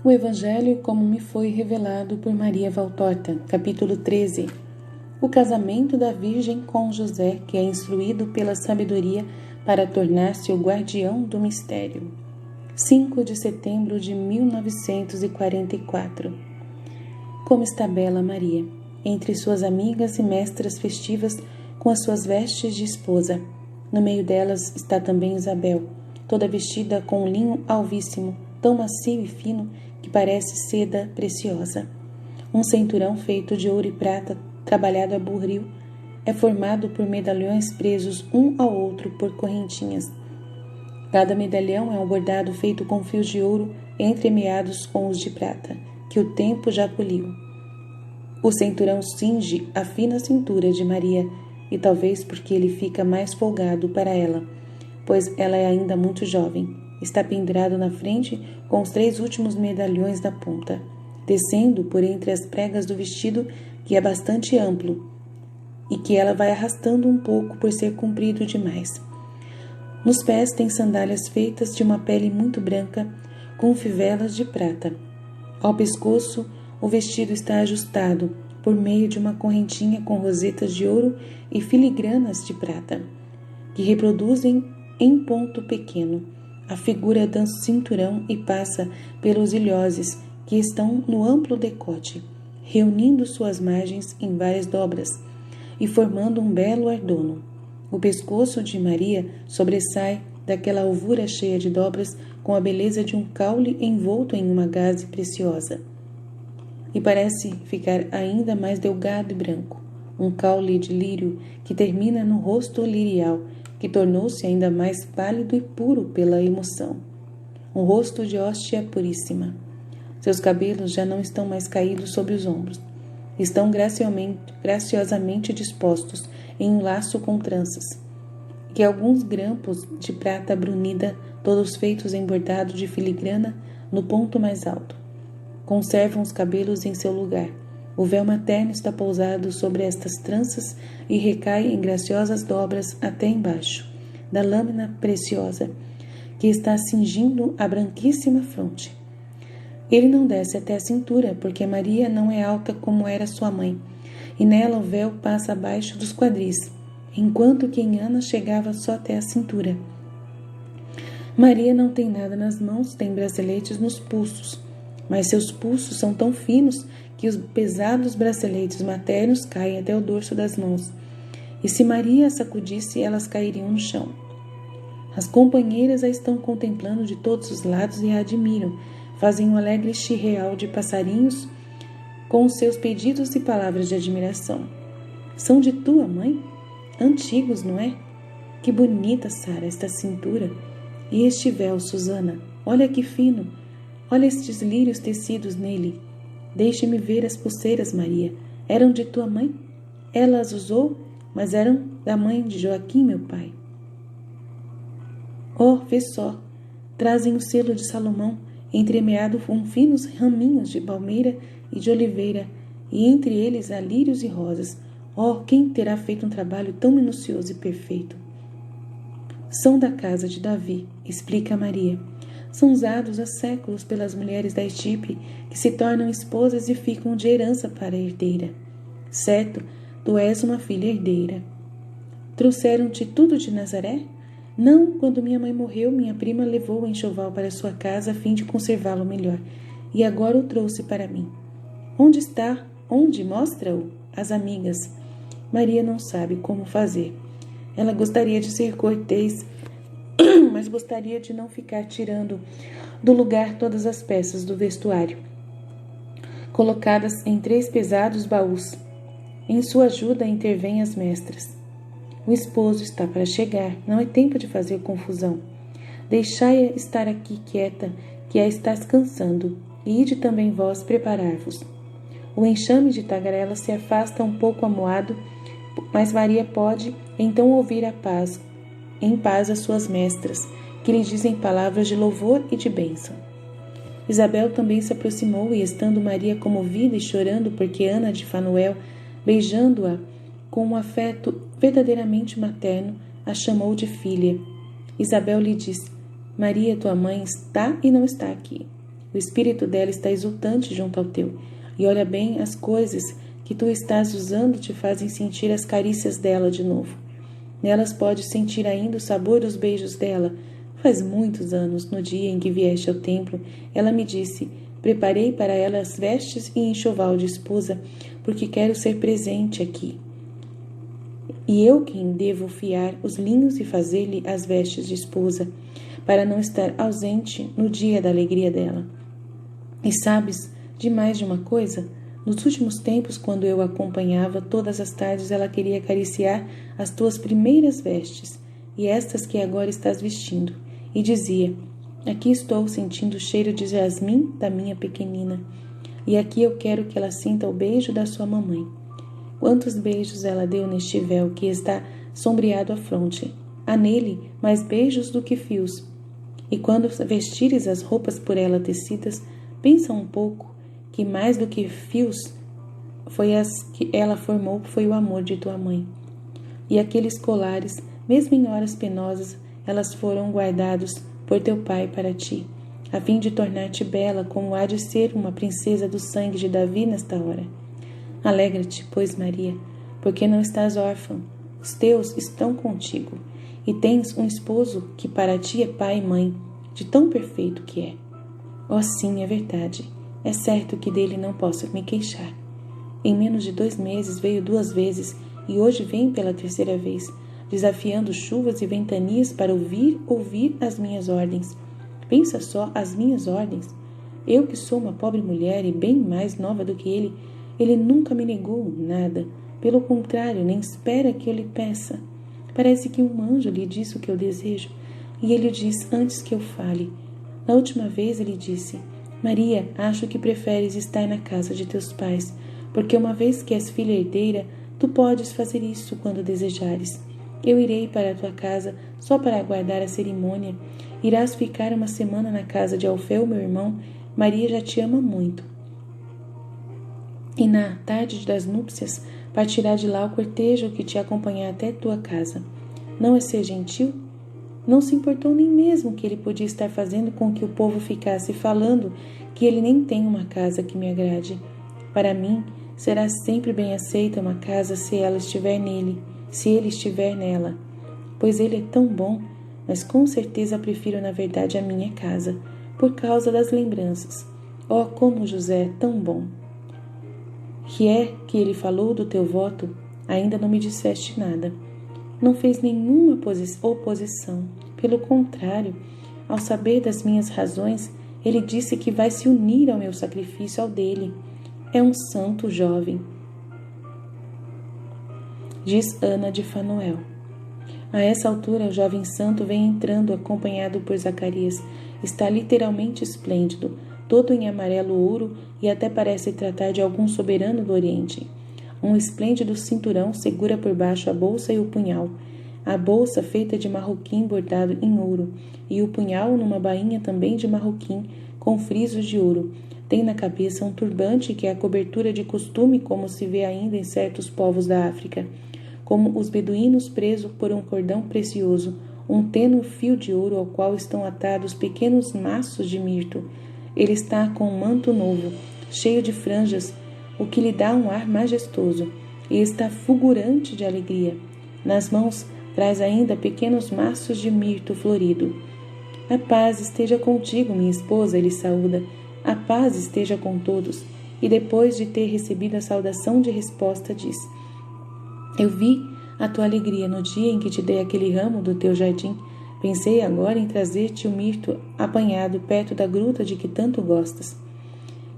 O Evangelho como me foi revelado por Maria Valtorta, capítulo 13. O casamento da Virgem com José, que é instruído pela sabedoria para tornar-se o guardião do mistério. 5 de setembro de 1944. Como está bela Maria, entre suas amigas e mestras festivas, com as suas vestes de esposa. No meio delas está também Isabel, toda vestida com um linho alvíssimo, tão macio e fino que parece seda preciosa. Um cinturão feito de ouro e prata, trabalhado a burril, é formado por medalhões presos um ao outro por correntinhas. Cada medalhão é um bordado feito com fios de ouro entremeados com os de prata, que o tempo já poliu. O cinturão cinge a fina cintura de Maria, e talvez porque ele fica mais folgado para ela, pois ela é ainda muito jovem. Está pendurado na frente com os 3 últimos medalhões na ponta, descendo por entre as pregas do vestido, que é bastante amplo, e que ela vai arrastando um pouco por ser comprido demais. Nos pés tem sandálias feitas de uma pele muito branca, com fivelas de prata. Ao pescoço, o vestido está ajustado por meio de uma correntinha com rosetas de ouro e filigranas de prata, que reproduzem em ponto pequeno a figura do cinturão e passa pelos ilhoses que estão no amplo decote, reunindo suas margens em várias dobras e formando um belo ardono. O pescoço de Maria sobressai daquela alvura cheia de dobras com a beleza de um caule envolto em uma gaze preciosa. E parece ficar ainda mais delgado e branco, um caule de lírio que termina no rosto lirial, que tornou-se ainda mais pálido e puro pela emoção. Um rosto de hóstia puríssima. Seus cabelos já não estão mais caídos sobre os ombros. Estão graciosamente dispostos em um laço com tranças, e alguns grampos de prata brunida, todos feitos em bordado de filigrana no ponto mais alto. Conservam os cabelos em seu lugar. O véu materno está pousado sobre estas tranças e recai em graciosas dobras até embaixo da lâmina preciosa que está cingindo a branquíssima fronte. Ele não desce até a cintura, porque Maria não é alta como era sua mãe, e nela o véu passa abaixo dos quadris, enquanto que em Ana chegava só até a cintura. Maria não tem nada nas mãos, tem braceletes nos pulsos, mas seus pulsos são tão finos que os pesados braceletes maternos caem até o dorso das mãos, e se Maria as sacudisse, elas cairiam no chão. As companheiras a estão contemplando de todos os lados e a admiram, fazem um alegre chirreal de passarinhos com os seus pedidos e palavras de admiração. São de tua mãe? Antigos, não é? Que bonita, Sara, esta cintura! E este véu, Susana, olha que fino! Olha estes lírios tecidos nele. Deixe-me ver as pulseiras, Maria. Eram de tua mãe? Ela as usou, mas eram da mãe de Joaquim, meu pai. Oh, vê só! Trazem o selo de Salomão, entremeado com finos raminhos de palmeira e de oliveira, e entre eles há lírios e rosas. Oh, quem terá feito um trabalho tão minucioso e perfeito? São da casa de Davi, explica Maria. São usados há séculos pelas mulheres da estirpe, que se tornam esposas e ficam de herança para a herdeira. Certo, tu és uma filha herdeira. Trouxeram-te tudo de Nazaré? Não, quando minha mãe morreu, minha prima levou o enxoval para sua casa a fim de conservá-lo melhor, e agora o trouxe para mim. Onde está? Onde? Mostra-o. As amigas. Maria não sabe como fazer. Ela gostaria de ser cortês, mas gostaria de não ficar tirando do lugar todas as peças do vestuário, colocadas em 3 pesados baús. Em sua ajuda intervêm as mestras. O esposo está para chegar, não é tempo de fazer confusão. Deixai-a estar aqui quieta, que a estás cansando, e ide também vós preparar-vos. O enxame de tagarela se afasta um pouco amuado, mas Maria pode então ouvir em paz as suas mestras, que lhe dizem palavras de louvor e de bênção. Isabel também se aproximou e, estando Maria comovida e chorando porque Ana de Fanuel, beijando-a com um afeto verdadeiramente materno, a chamou de filha. Isabel lhe disse: Maria, tua mãe, está e não está aqui. O espírito dela está exultante junto ao teu. E olha bem, as coisas que tu estás usando te fazem sentir as carícias dela de novo. Nelas podes sentir ainda o sabor dos beijos dela. Faz muitos anos, no dia em que vieste ao templo, ela me disse: preparei para ela as vestes e enxoval de esposa, porque quero ser presente aqui. E eu quem devo fiar os linhos e fazer-lhe as vestes de esposa, para não estar ausente no dia da alegria dela. E sabes de mais de uma coisa? Nos últimos tempos, quando eu a acompanhava, todas as tardes ela queria acariciar as tuas primeiras vestes, e estas que agora estás vestindo, e dizia: aqui estou sentindo o cheiro de jasmim da minha pequenina, e aqui eu quero que ela sinta o beijo da sua mamãe. Quantos beijos ela deu neste véu que está sombreado à fronte! Há nele mais beijos do que fios. E quando vestires as roupas por ela tecidas, pensa um pouco que mais do que fios foi as que ela formou foi o amor de tua mãe. E aqueles colares, mesmo em horas penosas, elas foram guardados por teu pai para ti, a fim de tornar-te bela como há de ser uma princesa do sangue de Davi nesta hora. Alegra-te, pois, Maria, porque não estás órfã. Os teus estão contigo, e tens um esposo que para ti é pai e mãe, de tão perfeito que é. Oh, sim, é verdade. É certo que dele não posso me queixar. Em menos de 2 meses veio 2 vezes, e hoje vem pela 3ª vez, desafiando chuvas e ventanias para ouvir as minhas ordens. Pensa só, as minhas ordens. Eu que sou uma pobre mulher e bem mais nova do que ele nunca me negou nada. Pelo contrário, nem espera que eu lhe peça. Parece que um anjo lhe disse o que eu desejo, e ele o diz antes que eu fale. Na última vez ele disse: Maria, acho que preferes estar na casa de teus pais, porque uma vez que és filha herdeira, tu podes fazer isso quando desejares. Eu irei para a tua casa só para aguardar a cerimônia. Irás ficar uma semana na casa de Alfeu, meu irmão. Maria já te ama muito. E na tarde das núpcias partirá de lá o cortejo que te acompanhar até tua casa. Não é ser gentil? Não se importou nem mesmo que ele podia estar fazendo com que o povo ficasse falando que ele nem tem uma casa que me agrade. Para mim, será sempre bem aceita uma casa se ele estiver nela, pois ele é tão bom, mas com certeza prefiro na verdade a minha casa, por causa das lembranças. Oh, como José é tão bom! Que é que ele falou do teu voto? Ainda não me disseste nada. Não fez nenhuma oposição. Pelo contrário, ao saber das minhas razões, ele disse que vai se unir ao meu sacrifício ao dele. É um santo jovem. Diz Ana de Fanuel. A essa altura, o jovem santo vem entrando acompanhado por Zacarias. Está literalmente esplêndido, todo em amarelo ouro e até parece tratar de algum soberano do Oriente. Um esplêndido cinturão segura por baixo a bolsa e o punhal. A bolsa feita de marroquim bordado em ouro, e o punhal numa bainha também de marroquim, com frisos de ouro. Tem na cabeça um turbante que é a cobertura de costume como se vê ainda em certos povos da África, como os beduínos presos por um cordão precioso, um tênue fio de ouro ao qual estão atados pequenos maços de mirto. Ele está com um manto novo, cheio de franjas, o que lhe dá um ar majestoso, e está fulgurante de alegria. Nas mãos traz ainda pequenos maços de mirto florido. A paz esteja contigo, minha esposa, ele saúda. A paz esteja com todos. E depois de ter recebido a saudação de resposta, diz: Eu vi a tua alegria no dia em que te dei aquele ramo do teu jardim. Pensei agora em trazer-te o mirto apanhado perto da gruta de que tanto gostas.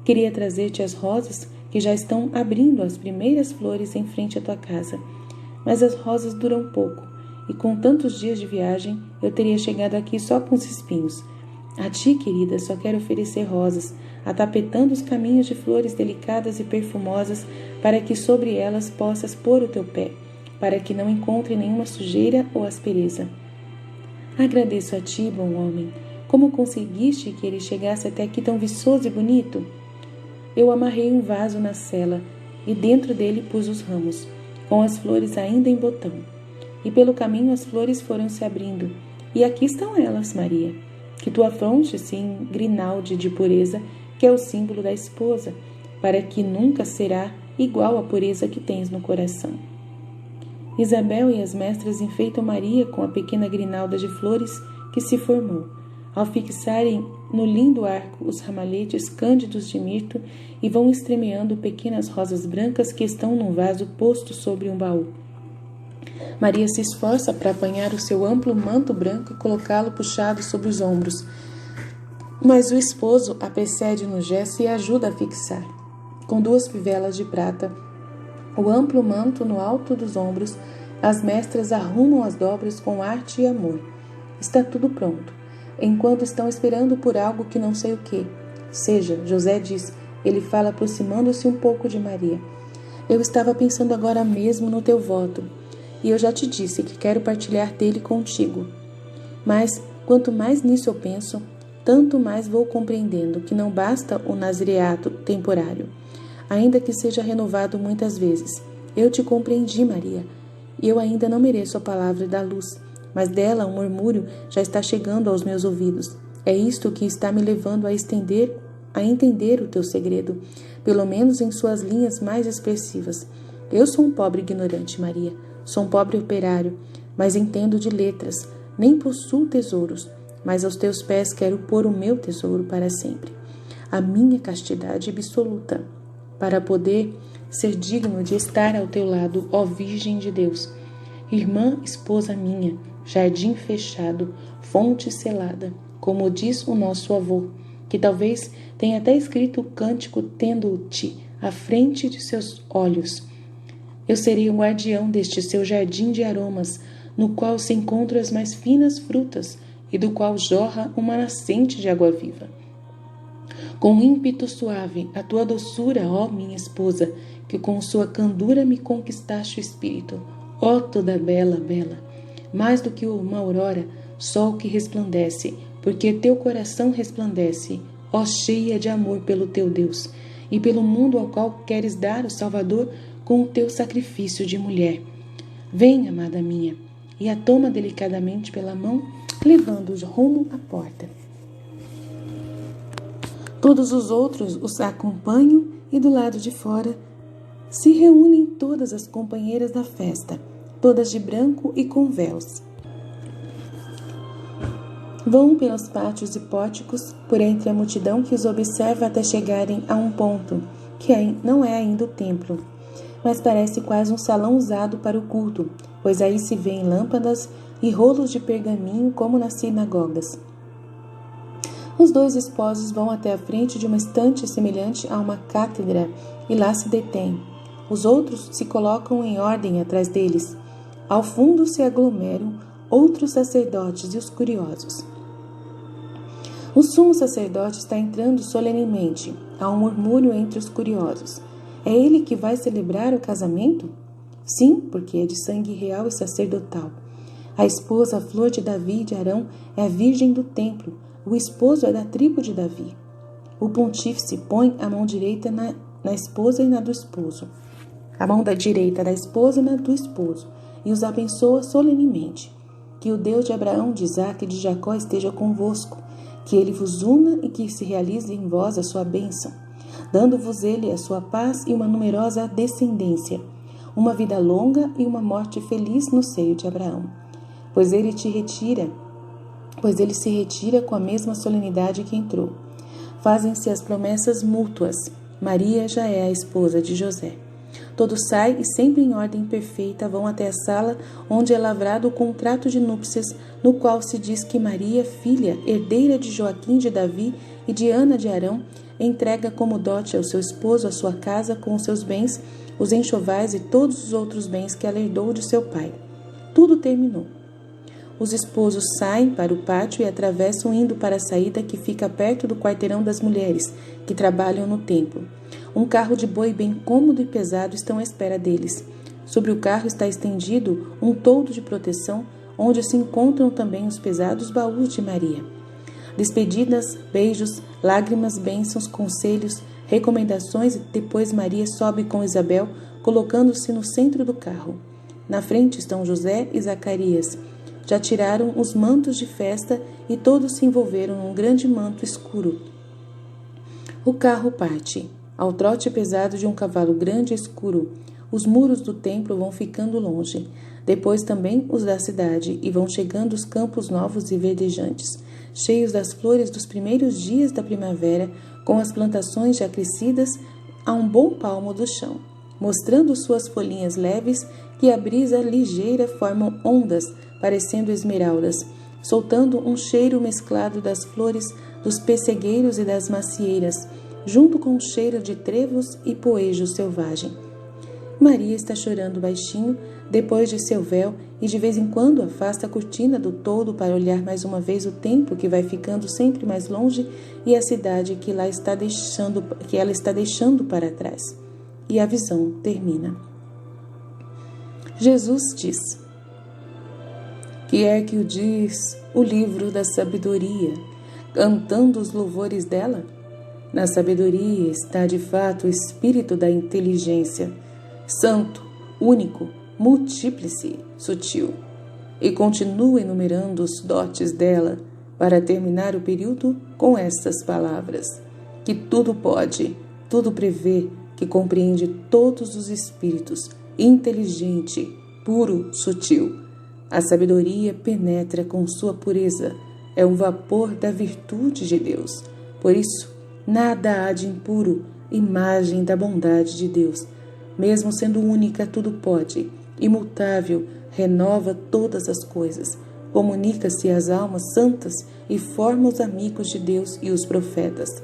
Queria trazer-te as rosas que já estão abrindo as primeiras flores em frente à tua casa. Mas as rosas duram pouco, e com tantos dias de viagem, eu teria chegado aqui só com os espinhos. A ti, querida, só quero oferecer rosas, atapetando os caminhos de flores delicadas e perfumosas, para que sobre elas possas pôr o teu pé, para que não encontre nenhuma sujeira ou aspereza. Agradeço a ti, bom homem. Como conseguiste que ele chegasse até aqui tão viçoso e bonito? Eu amarrei um vaso na sela, e dentro dele pus os ramos, com as flores ainda em botão. E pelo caminho as flores foram se abrindo. E aqui estão elas, Maria. que tua fronte se engrinalde de pureza, que é o símbolo da esposa, para que nunca será igual à pureza que tens no coração. Isabel e as mestras enfeitam Maria com a pequena grinalda de flores que se formou, ao fixarem no lindo arco os ramalhetes cândidos de mirto e vão estremeando pequenas rosas brancas que estão num vaso posto sobre um baú. Maria se esforça para apanhar o seu amplo manto branco e colocá-lo puxado sobre os ombros, mas o esposo a precede no gesto e a ajuda a fixar. Com 2 fivelas de prata, o amplo manto no alto dos ombros, as mestras arrumam as dobras com arte e amor. Está tudo pronto, enquanto estão esperando por algo que não sei o que. Seja, José diz, ele fala aproximando-se um pouco de Maria. Eu estava pensando agora mesmo no teu voto, e eu já te disse que quero partilhar dele contigo. Mas, quanto mais nisso eu penso, tanto mais vou compreendendo que não basta o nazireato temporário, ainda que seja renovado muitas vezes. Eu te compreendi, Maria, e eu ainda não mereço a palavra da luz, mas dela um murmúrio já está chegando aos meus ouvidos. É isto que está me levando a entender o teu segredo, pelo menos em suas linhas mais expressivas. Eu sou um pobre ignorante, Maria, sou um pobre operário, mas entendo de letras, nem possuo tesouros, mas aos teus pés quero pôr o meu tesouro para sempre, a minha castidade absoluta, para poder ser digno de estar ao teu lado, ó Virgem de Deus. Irmã, esposa minha, jardim fechado, fonte selada, como diz o nosso avô, que talvez tenha até escrito o cântico tendo-te à frente de seus olhos. Eu serei o guardião deste seu jardim de aromas, no qual se encontram as mais finas frutas e do qual jorra uma nascente de água viva. Com ímpeto suave, a tua doçura, ó minha esposa, que com sua candura me conquistaste o espírito, ó toda bela, bela, mais do que uma aurora, sol que resplandece, porque teu coração resplandece, ó cheia de amor pelo teu Deus, e pelo mundo ao qual queres dar o Salvador com o teu sacrifício de mulher. Vem, amada minha, e a toma delicadamente pela mão, levando-os rumo à porta. Todos os outros os acompanham e do lado de fora se reúnem todas as companheiras da festa, todas de branco e com véus. Vão pelos pátios e pórticos, por entre a multidão que os observa até chegarem a um ponto, que não é ainda o templo, mas parece quase um salão usado para o culto, pois aí se vêem lâmpadas e rolos de pergaminho como nas sinagogas. Os 2 esposos vão até a frente de uma estante semelhante a uma cátedra e lá se detêm. Os outros se colocam em ordem atrás deles. Ao fundo se aglomeram outros sacerdotes e os curiosos. O sumo sacerdote está entrando solenemente. Há um murmúrio entre os curiosos. É ele que vai celebrar o casamento? Sim, porque é de sangue real e sacerdotal. A esposa, a flor de Davi e de Arão, é a virgem do templo. O esposo é da tribo de Davi. O pontífice põe a mão direita na esposa e na do esposo. A mão da direita da esposa e na do esposo. E os abençoa solenemente. Que o Deus de Abraão, de Isaque e de Jacó esteja convosco. Que ele vos una e que se realize em vós a sua bênção. Dando-vos ele a sua paz e uma numerosa descendência. Uma vida longa e uma morte feliz no seio de Abraão. Pois ele se retira com a mesma solenidade que entrou. Fazem-se as promessas mútuas. Maria já é a esposa de José. Todos saem e, sempre em ordem perfeita, vão até a sala onde é lavrado o contrato de núpcias, no qual se diz que Maria, filha, herdeira de Joaquim de Davi e de Ana de Arão, entrega como dote ao seu esposo a sua casa com os seus bens, os enxovais e todos os outros bens que ela herdou de seu pai. Tudo terminou. Os esposos saem para o pátio e atravessam indo para a saída que fica perto do quarteirão das mulheres que trabalham no templo. Um carro de boi bem cômodo e pesado estão à espera deles. Sobre o carro está estendido um toldo de proteção, onde se encontram também os pesados baús de Maria. Despedidas, beijos, lágrimas, bênçãos, conselhos, recomendações e depois Maria sobe com Isabel, colocando-se no centro do carro. Na frente estão José e Zacarias. já tiraram os mantos de festa e todos se envolveram num grande manto escuro. O carro parte, ao trote pesado de um cavalo grande e escuro. Os muros do templo vão ficando longe, depois também os da cidade, e vão chegando os campos novos e verdejantes, cheios das flores dos primeiros dias da primavera, com as plantações já crescidas a um bom palmo do chão, mostrando suas folhinhas leves que a brisa ligeira formam ondas, parecendo esmeraldas, soltando um cheiro mesclado das flores dos pessegueiros e das macieiras, junto com o cheiro de trevos e poejo selvagem. Maria está chorando baixinho, depois de seu véu, e de vez em quando afasta a cortina do toldo para olhar mais uma vez o templo que vai ficando sempre mais longe e a cidade que ela está deixando para trás. E a visão termina. Jesus diz: que é que o diz o livro da sabedoria, cantando os louvores dela? Na sabedoria está de fato o espírito da inteligência, santo, único, múltiplice, sutil. E continua enumerando os dotes dela, para terminar o período com estas palavras: que tudo pode, tudo prevê, que compreende todos os espíritos, inteligente, puro, sutil. A sabedoria penetra com sua pureza, é um vapor da virtude de Deus. Por isso, nada há de impuro, imagem da bondade de Deus. Mesmo sendo única, tudo pode, imutável, renova todas as coisas, comunica-se às almas santas e forma os amigos de Deus e os profetas.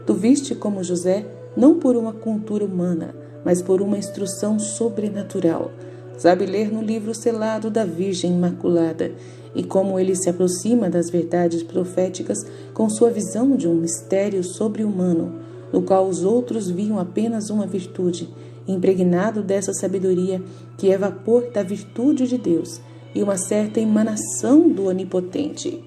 Tu viste como José, não por uma cultura humana, mas por uma instrução sobrenatural. Sabe ler no livro selado da Virgem Imaculada, e como ele se aproxima das verdades proféticas com sua visão de um mistério sobre-humano, no qual os outros viam apenas uma virtude, impregnado dessa sabedoria que é vapor da virtude de Deus e uma certa emanação do Onipotente.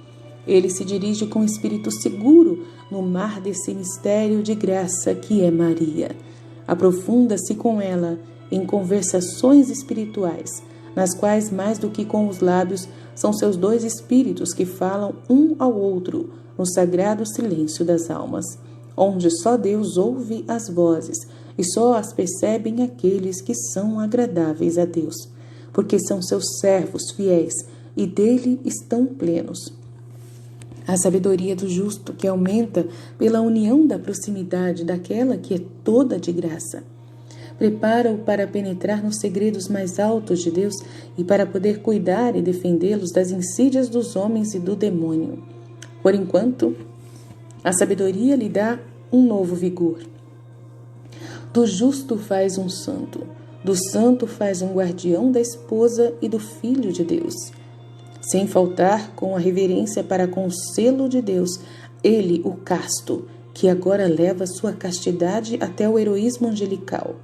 Ele se dirige com espírito seguro no mar desse mistério de graça que é Maria. Aprofunda-se com ela em conversações espirituais, nas quais, mais do que com os lábios, são seus dois espíritos que falam um ao outro no sagrado silêncio das almas, onde só Deus ouve as vozes e só as percebem aqueles que são agradáveis a Deus, porque são seus servos fiéis e dele estão plenos. A sabedoria do justo, que aumenta pela união da proximidade daquela que é toda de graça, prepara-o para penetrar nos segredos mais altos de Deus e para poder cuidar e defendê-los das insídias dos homens e do demônio. Por enquanto, a sabedoria lhe dá um novo vigor. Do justo faz um santo, do santo faz um guardião da esposa e do Filho de Deus. Sem faltar com a reverência para com o selo de Deus, ele, o casto, que agora leva sua castidade até o heroísmo angelical.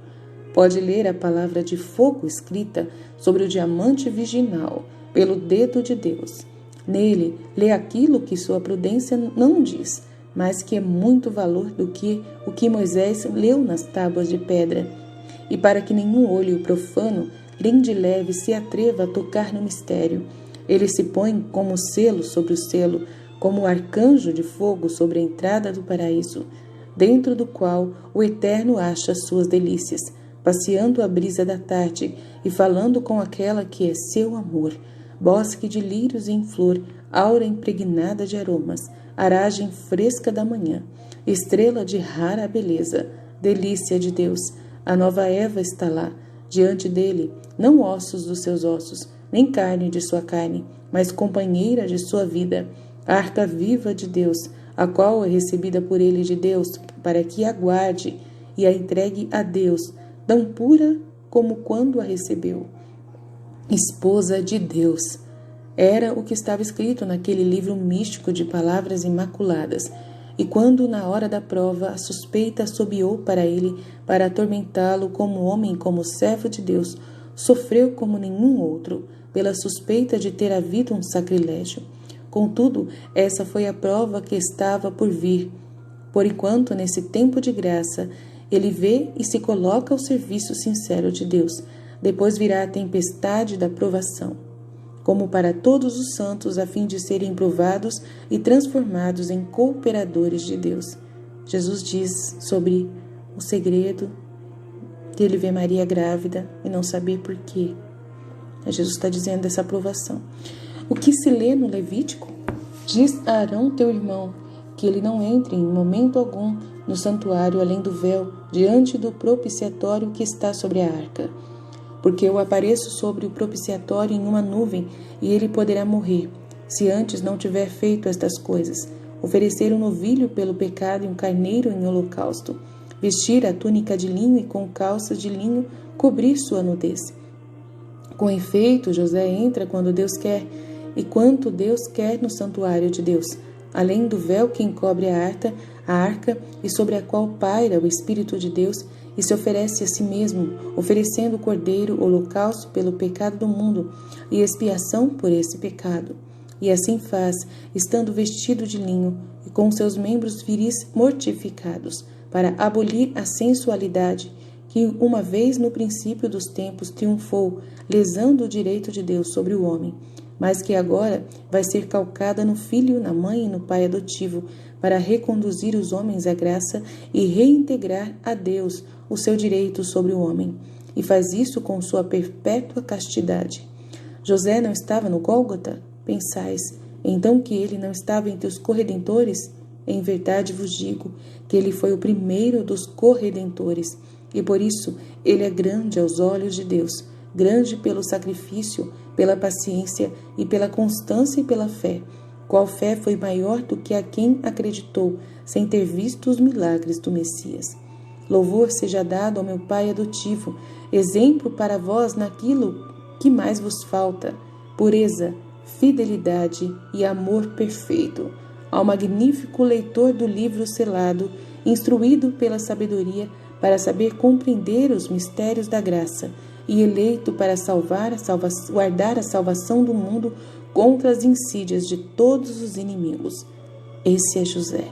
Pode ler a palavra de fogo escrita sobre o diamante virginal pelo dedo de Deus. Nele, lê aquilo que sua prudência não diz, mas que é muito valor do que o que Moisés leu nas tábuas de pedra. E para que nenhum olho profano, nem de leve, se atreva a tocar no mistério, ele se põe como selo sobre o selo, como o arcanjo de fogo sobre a entrada do paraíso, dentro do qual o Eterno acha suas delícias, passeando a brisa da tarde e falando com aquela que é seu amor, bosque de lírios em flor, aura impregnada de aromas, aragem fresca da manhã, estrela de rara beleza, delícia de Deus. A nova Eva está lá, diante dele, não ossos dos seus ossos, nem carne de sua carne, mas companheira de sua vida, a arca viva de Deus, a qual é recebida por ele de Deus, para que a guarde e a entregue a Deus, tão pura como quando a recebeu. Esposa de Deus. Era o que estava escrito naquele livro místico de palavras imaculadas. E quando, na hora da prova, a suspeita assobiou para ele, para atormentá-lo como homem, como servo de Deus, sofreu como nenhum outro, pela suspeita de ter havido um sacrilégio. Contudo, essa foi a prova que estava por vir. Por enquanto, nesse tempo de graça, ele vê e se coloca ao serviço sincero de Deus. Depois virá a tempestade da provação. como para todos os santos, a fim de serem provados e transformados em cooperadores de Deus. Jesus diz sobre o segredo de ele ver Maria grávida e não saber por quê. Jesus está dizendo dessa aprovação. O que se lê no Levítico? Diz a Arão, teu irmão, que ele não entre em momento algum no santuário além do véu, diante do propiciatório que está sobre a arca. Porque eu apareço sobre o propiciatório em uma nuvem, e ele poderá morrer, se antes não tiver feito estas coisas: oferecer um novilho pelo pecado e um carneiro em holocausto, vestir a túnica de linho e com calças de linho cobrir sua nudez. Com efeito, José entra quando Deus quer, e quanto Deus quer no santuário de Deus, além do véu que encobre a arca e sobre a qual paira o Espírito de Deus, e se oferece a si mesmo, oferecendo o cordeiro, holocausto pelo pecado do mundo e expiação por esse pecado. E assim faz, estando vestido de linho e com seus membros viris mortificados, para abolir a sensualidade que uma vez no princípio dos tempos triunfou, lesando o direito de Deus sobre o homem, mas que agora vai ser calcada no filho, na mãe e no pai adotivo, para reconduzir os homens à graça e reintegrar a Deus o seu direito sobre o homem, e faz isso com sua perpétua castidade. José não estava no Gólgota? Pensais, então, que ele não estava entre os corredentores? Em verdade vos digo que ele foi o primeiro dos corredentores, e por isso ele é grande aos olhos de Deus, grande pelo sacrifício, pela paciência e pela constância e pela fé, qual fé foi maior do que a quem acreditou, sem ter visto os milagres do Messias. Louvor seja dado ao meu Pai adotivo, exemplo para vós naquilo que mais vos falta: pureza, fidelidade e amor perfeito. Ao magnífico leitor do livro selado, instruído pela sabedoria para saber compreender os mistérios da graça, e eleito para guardar a salvação do mundo contra as insídias de todos os inimigos. Esse é José.